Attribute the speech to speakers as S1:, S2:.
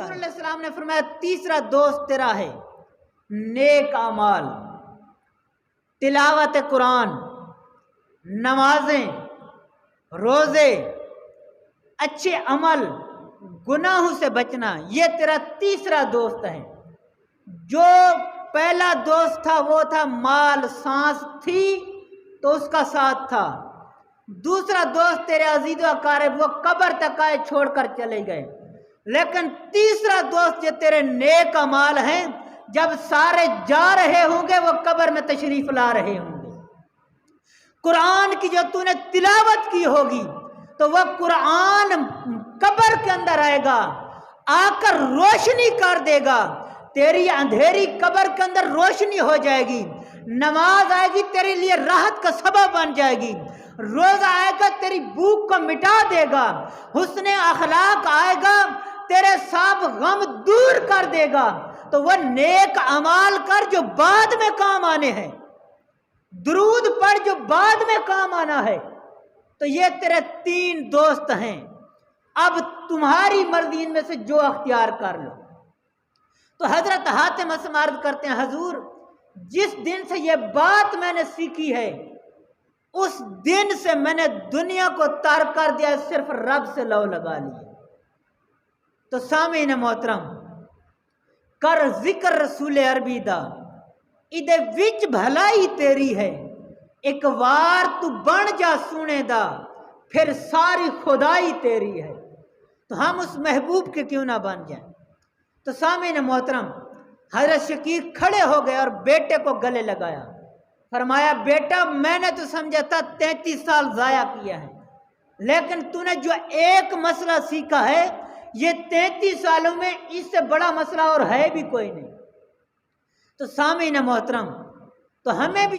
S1: لکھا ہے۔ علیہ السلام نے فرمایا تیسرا دوست تیرا ہے نیک اعمال، تلاوت قرآن، نمازیں، روزے، اچھے عمل، گناہوں سے بچنا، یہ تیرا تیسرا دوست ہے۔ جو پہلا دوست تھا وہ تھا مال، سانس تھی تو اس کا ساتھ تھا۔ دوسرا دوست تیرے عزیز و اقارب وہ قبر تک آئے چھوڑ کر چلے گئے، لیکن تیسرا دوست جو تیرے نیک اعمال ہیں، جب سارے جا رہے ہوں گے وہ قبر میں تشریف لا رہے ہوں گے۔ قرآن کی جو تو نے تلاوت کی ہوگی تو وہ قرآن قبر کے اندر آئے گا، آ کر روشنی کر دے گا، تیری اندھیری قبر کے اندر روشنی ہو جائے گی۔ نماز آئے گی تیرے لیے راحت کا سبب بن جائے گی، روزہ آئے گا تیری بھوک کو مٹا دے گا، حسن اخلاق آئے گا تیرے سب غم دور کر دے گا۔ تو وہ نیک اعمال کر جو بعد میں کام آنے ہیں، درود پڑھ جو بعد میں کام آنا ہے۔ تو یہ تیرے تین دوست ہیں، اب تمہاری مرضی ان میں سے جو اختیار کر لو۔ تو حضرت حاتم اسم عرض کرتے ہیں حضور جس دن سے یہ بات میں نے سیکھی ہے اس دن سے میں نے دنیا کو ترک کر دیا، صرف رب سے لو لگا لیے۔ تو سامعین محترم کر ذکر رسول عربی دا ادے وچ بھلائی تیری ہے، ایک وار تو بن جا سونے دا پھر ساری خدائی تیری ہے۔ تو ہم اس محبوب کے کیوں نہ بن جائیں۔ تو سامعین محترم حضرت شقیق کھڑے ہو گئے اور بیٹے کو گلے لگایا، فرمایا بیٹا میں نے تو سمجھا تھا 33 سال ضائع کیا ہے، لیکن تو نے جو ایک مسئلہ سیکھا ہے یہ 33 سالوں میں اس سے بڑا مسئلہ اور ہے بھی کوئی نہیں۔ تو سامعین محترم تو ہمیں بھی